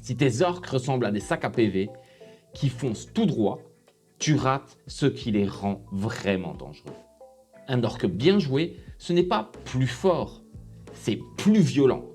Si tes orques ressemblent à des sacs à PV qui foncent tout droit, tu rates ce qui les rend vraiment dangereux. Un orque bien joué, ce n'est pas plus fort, c'est plus violent,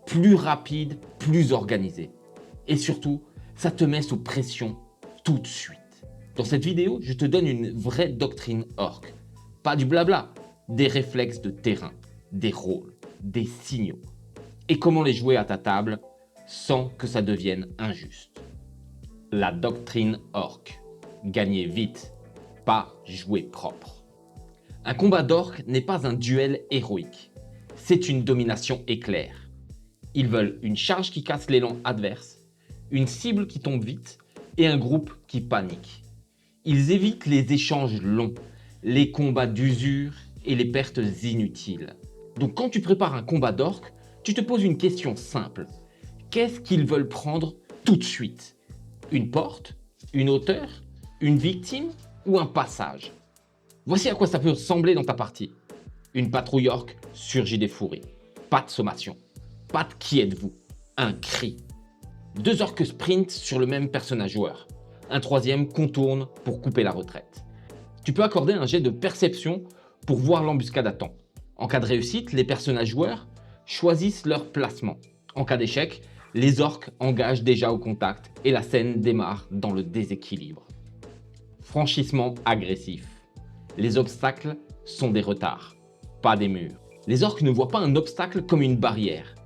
plus rapide, plus organisé. Et surtout, ça te met sous pression tout de suite. Dans cette vidéo, je te donne une vraie doctrine orque. Pas du blabla, des réflexes de terrain, des rôles, des signaux. Et comment les jouer à ta table sans que ça devienne injuste. La doctrine orque. Gagner vite, pas jouer propre. Un combat d'orques n'est pas un duel héroïque. C'est une domination éclair. Ils veulent une charge qui casse l'élan adverse, une cible qui tombe vite et un groupe qui panique. Ils évitent les échanges longs, les combats d'usure et les pertes inutiles. Donc quand tu prépares un combat d'orques, tu te poses une question simple. Qu'est-ce qu'ils veulent prendre tout de suite? Une porte? Une hauteur? Une victime? Ou un passage? Voici à quoi ça peut ressembler dans ta partie. Une patrouille orque surgit des fourrés. Pas de sommation. Pas de qui êtes-vous. Un cri. Deux orques sprintent sur le même personnage joueur. Un troisième contourne pour couper la retraite. Tu peux accorder un jet de perception pour voir l'embuscade à temps. En cas de réussite, les personnages joueurs choisissent leur placement. En cas d'échec, les orques engagent déjà au contact et la scène démarre dans le déséquilibre. Franchissement agressif. Les obstacles sont des retards, pas des murs. Les orques ne voient pas un obstacle comme une barrière.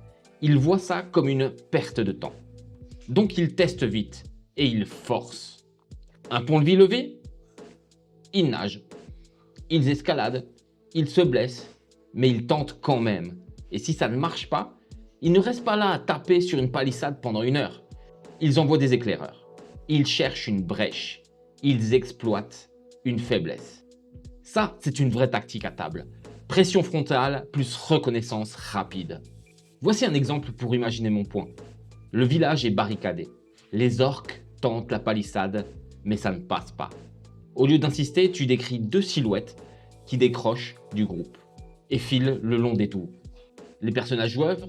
Ils voient ça comme une perte de temps. Donc ils testent vite et ils forcent. Un pont-levis levé? Ils nagent. Ils escaladent. Ils se blessent. Mais ils tentent quand même. Et si ça ne marche pas, ils ne restent pas là à taper sur une palissade pendant 1 heure. Ils envoient des éclaireurs. Ils cherchent une brèche. Ils exploitent une faiblesse. Ça, c'est une vraie tactique à table. Pression frontale plus reconnaissance rapide. Voici un exemple pour imaginer mon point. Le village est barricadé. Les orques tentent la palissade, mais ça ne passe pas. Au lieu d'insister, tu décris 2 silhouettes qui décrochent du groupe et filent le long des tours. Les personnages joueurs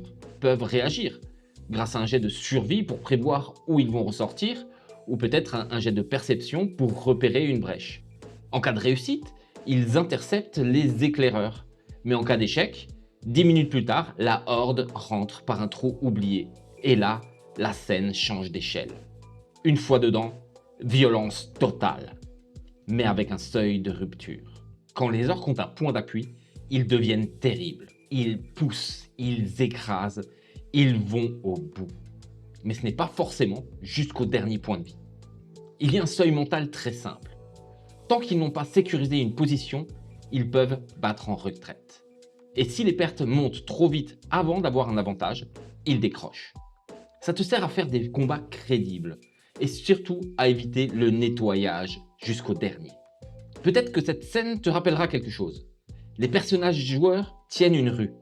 peuvent réagir grâce à un jet de survie pour prévoir où ils vont ressortir ou peut-être un jet de perception pour repérer une brèche. En cas de réussite, ils interceptent les éclaireurs. Mais en cas d'échec, 10 minutes plus tard, la horde rentre par un trou oublié. Et là, la scène change d'échelle. Une fois dedans, violence totale. Mais avec un seuil de rupture. Quand les orques ont un point d'appui, ils deviennent terribles. Ils poussent, ils écrasent, ils vont au bout. Mais ce n'est pas forcément jusqu'au dernier point de vie. Il y a un seuil mental très simple. Tant qu'ils n'ont pas sécurisé une position, ils peuvent battre en retraite. Et si les pertes montent trop vite avant d'avoir un avantage, ils décrochent. Ça te sert à faire des combats crédibles et surtout à éviter le nettoyage jusqu'au dernier. Peut-être que cette scène te rappellera quelque chose. Les personnages joueurs tiennent une rue.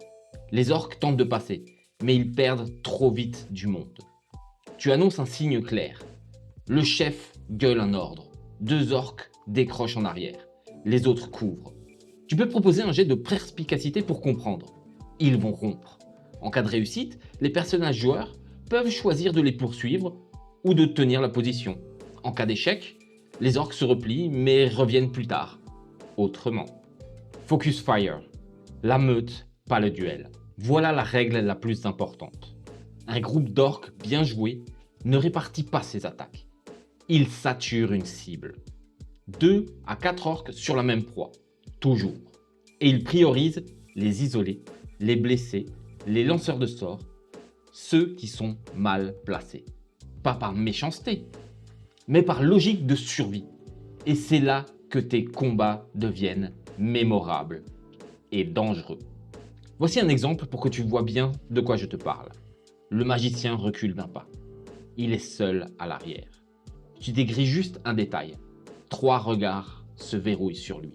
Les orques tentent de passer, mais ils perdent trop vite du monde. Tu annonces un signe clair. Le chef gueule un ordre. 2 orques décrochent en arrière. Les autres couvrent. Tu peux proposer un jet de perspicacité pour comprendre. Ils vont rompre. En cas de réussite, les personnages joueurs peuvent choisir de les poursuivre ou de tenir la position. En cas d'échec, les orques se replient mais reviennent plus tard. Autrement. Focus fire. La meute, pas le duel. Voilà la règle la plus importante. Un groupe d'orques bien joué ne répartit pas ses attaques. Il sature une cible. 2 à 4 orques sur la même proie. Toujours. Et il priorise les isolés, les blessés, les lanceurs de sorts, ceux qui sont mal placés. Pas par méchanceté, mais par logique de survie. Et c'est là que tes combats deviennent mémorables et dangereux. Voici un exemple pour que tu vois bien de quoi je te parle. Le magicien recule d'un pas. Il est seul à l'arrière. Tu dégris juste un détail. 3 regards se verrouillent sur lui.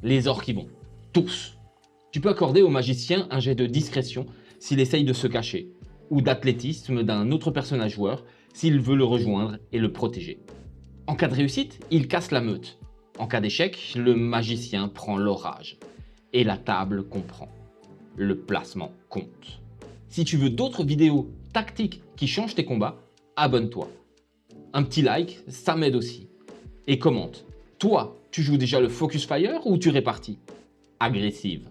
Les orques y vont. Tous. Tu peux accorder au magicien un jet de discrétion s'il essaye de se cacher, ou d'athlétisme d'un autre personnage joueur s'il veut le rejoindre et le protéger. En cas de réussite, il casse la meute. En cas d'échec, le magicien prend l'orage. Et la table comprend. Le placement compte. Si tu veux d'autres vidéos tactiques qui changent tes combats, abonne-toi. Un petit like, ça m'aide aussi. Et commente. Toi, tu joues déjà le Focus Fire ou tu répartis? Agressive.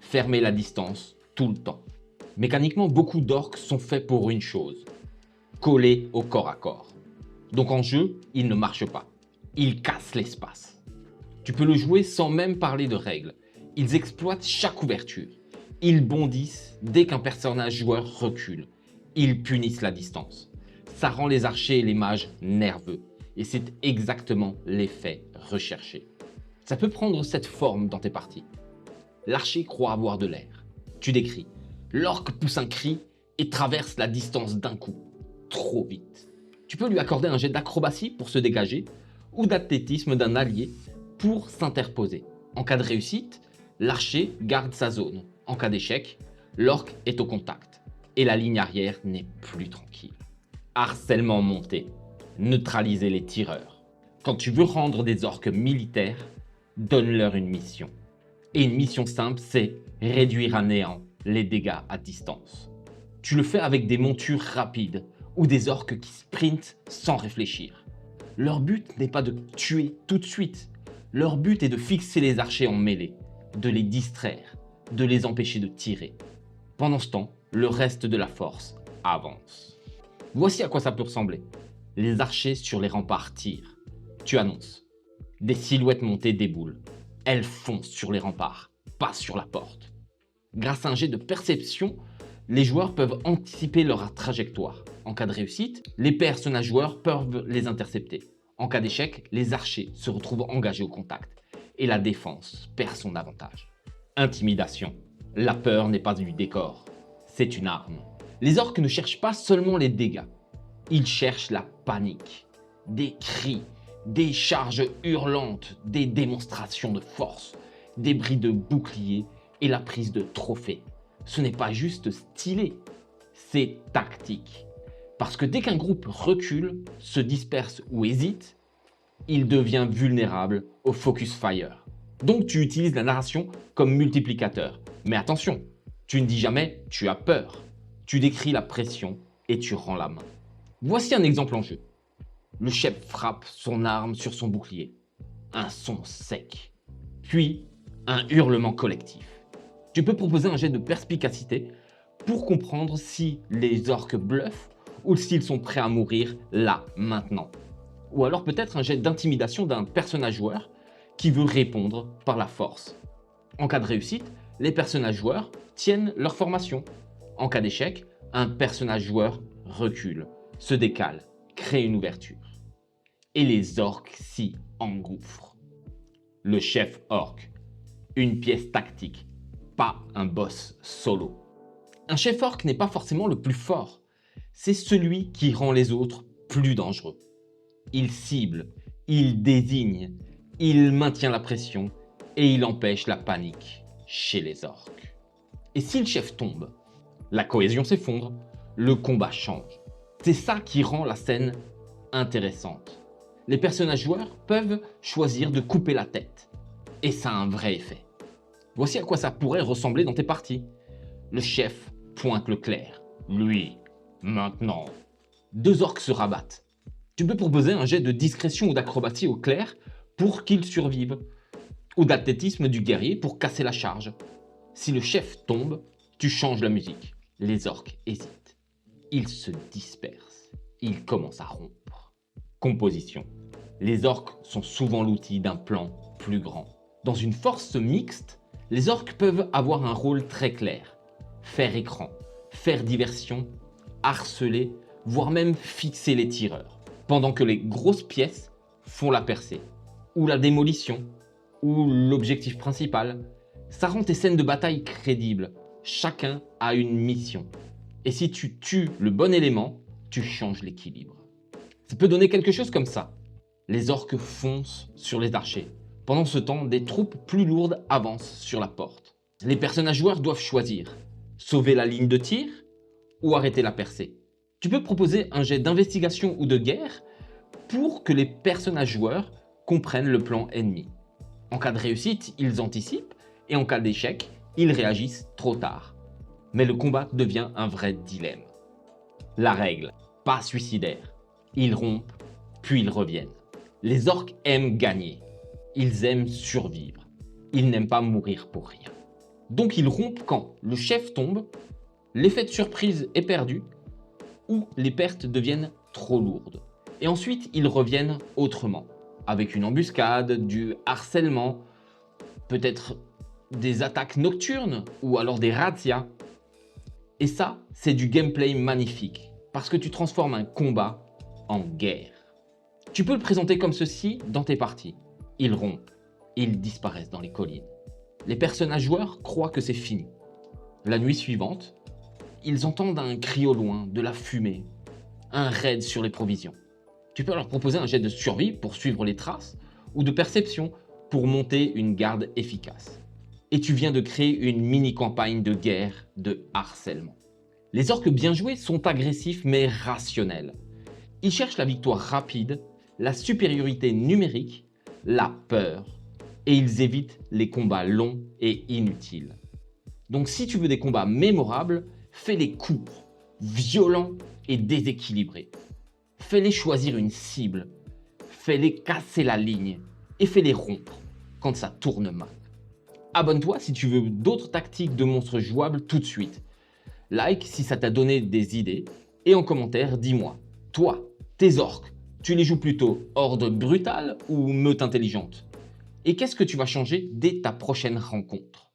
Fermer la distance tout le temps. Mécaniquement, beaucoup d'orques sont faits pour une chose. Coller au corps à corps. Donc en jeu, il ne marche pas. Il casse l'espace. Tu peux le jouer sans même parler de règles. Ils exploitent chaque ouverture. Ils bondissent dès qu'un personnage joueur recule. Ils punissent la distance. Ça rend les archers et les mages nerveux. Et c'est exactement l'effet recherché. Ça peut prendre cette forme dans tes parties. L'archer croit avoir de l'air. Tu décris. L'orque pousse un cri et traverse la distance d'un coup. Trop vite. Tu peux lui accorder un jet d'acrobatie pour se dégager ou d'athlétisme d'un allié pour s'interposer. En cas de réussite, l'archer garde sa zone. En cas d'échec, l'orque est au contact et la ligne arrière n'est plus tranquille. Harcèlement monté. Neutraliser les tireurs. Quand tu veux rendre des orques militaires, donne-leur une mission. Et une mission simple, c'est réduire à néant les dégâts à distance. Tu le fais avec des montures rapides ou des orques qui sprintent sans réfléchir. Leur but n'est pas de tuer tout de suite. Leur but est de fixer les archers en mêlée, de les distraire, de les empêcher de tirer. Pendant ce temps, le reste de la force avance. Voici à quoi ça peut ressembler. Les archers sur les remparts tirent. Tu annonces. Des silhouettes montées déboulent. Elles foncent sur les remparts, pas sur la porte. Grâce à un jet de perception, les joueurs peuvent anticiper leur trajectoire. En cas de réussite, les personnages joueurs peuvent les intercepter. En cas d'échec, les archers se retrouvent engagés au contact et la défense perd son avantage. Intimidation. La peur n'est pas du décor, c'est une arme. Les orques ne cherchent pas seulement les dégâts, ils cherchent la panique. Des cris, des charges hurlantes, des démonstrations de force, des bris de boucliers et la prise de trophées. Ce n'est pas juste stylé, c'est tactique. Parce que dès qu'un groupe recule, se disperse ou hésite, il devient vulnérable au focus fire. Donc tu utilises la narration comme multiplicateur. Mais attention, tu ne dis jamais « tu as peur ». Tu décris la pression et tu rends la main. Voici un exemple en jeu. Le chef frappe son arme sur son bouclier. Un son sec. Puis, un hurlement collectif. Tu peux proposer un jet de perspicacité pour comprendre si les orques bluffent ou s'ils sont prêts à mourir là, maintenant. Ou alors peut-être un jet d'intimidation d'un personnage joueur qui veut répondre par la force. En cas de réussite, les personnages joueurs tiennent leur formation. En cas d'échec, un personnage joueur recule, se décale, crée une ouverture. Et les orques s'y engouffrent. Le chef orc, une pièce tactique, pas un boss solo. Un chef orc n'est pas forcément le plus fort, c'est celui qui rend les autres plus dangereux. Il cible, il désigne, il maintient la pression et il empêche la panique chez les orques. Et si le chef tombe, la cohésion s'effondre, le combat change. C'est ça qui rend la scène intéressante. Les personnages joueurs peuvent choisir de couper la tête. Et ça a un vrai effet. Voici à quoi ça pourrait ressembler dans tes parties. Le chef pointe le clair. Lui, maintenant. Deux orques se rabattent. Tu peux proposer un jet de discrétion ou d'acrobatie au clair pour qu'ils survivent. Ou d'athlétisme du guerrier pour casser la charge. Si le chef tombe, tu changes la musique. Les orques hésitent. Ils se dispersent. Ils commencent à rompre. Composition. Les orques sont souvent l'outil d'un plan plus grand. Dans une force mixte, les orques peuvent avoir un rôle très clair. Faire écran, faire diversion, harceler, voire même fixer les tireurs. Pendant que les grosses pièces font la percée, ou la démolition, ou l'objectif principal. Ça rend tes scènes de bataille crédibles. Chacun a une mission. Et si tu tues le bon élément, tu changes l'équilibre. Ça peut donner quelque chose comme ça. Les orques foncent sur les archers. Pendant ce temps, des troupes plus lourdes avancent sur la porte. Les personnages joueurs doivent choisir. Sauver la ligne de tir ou arrêter la percée. Tu peux proposer un jet d'investigation ou de guerre pour que les personnages joueurs comprennent le plan ennemi. En cas de réussite, ils anticipent et en cas d'échec, ils réagissent trop tard. Mais le combat devient un vrai dilemme. La règle. pas suicidaires. Ils rompent, puis ils reviennent. Les orques aiment gagner. Ils aiment survivre. Ils n'aiment pas mourir pour rien. Donc ils rompent quand le chef tombe, l'effet de surprise est perdu ou les pertes deviennent trop lourdes. Et ensuite, ils reviennent autrement, avec une embuscade, du harcèlement, peut-être des attaques nocturnes ou alors des razzias. Et ça, c'est du gameplay magnifique, parce que tu transformes un combat en guerre. Tu peux le présenter comme ceci dans tes parties. Ils rompent, ils disparaissent dans les collines. Les personnages joueurs croient que c'est fini. La nuit suivante, ils entendent un cri au loin, de la fumée, un raid sur les provisions. Tu peux leur proposer un jet de survie pour suivre les traces ou de perception pour monter une garde efficace. Et tu viens de créer une mini-campagne de guerre de harcèlement. Les orques bien joués sont agressifs mais rationnels. Ils cherchent la victoire rapide, la supériorité numérique, la peur, et ils évitent les combats longs et inutiles. Donc si tu veux des combats mémorables, fais-les courts, violents et déséquilibrés. Fais-les choisir une cible, fais-les casser la ligne et fais-les rompre quand ça tourne mal. Abonne-toi si tu veux d'autres tactiques de monstres jouables tout de suite. Like si ça t'a donné des idées et en commentaire dis-moi, toi, tes orques, tu les joues plutôt horde brutale ou meute intelligente? Et qu'est-ce que tu vas changer dès ta prochaine rencontre?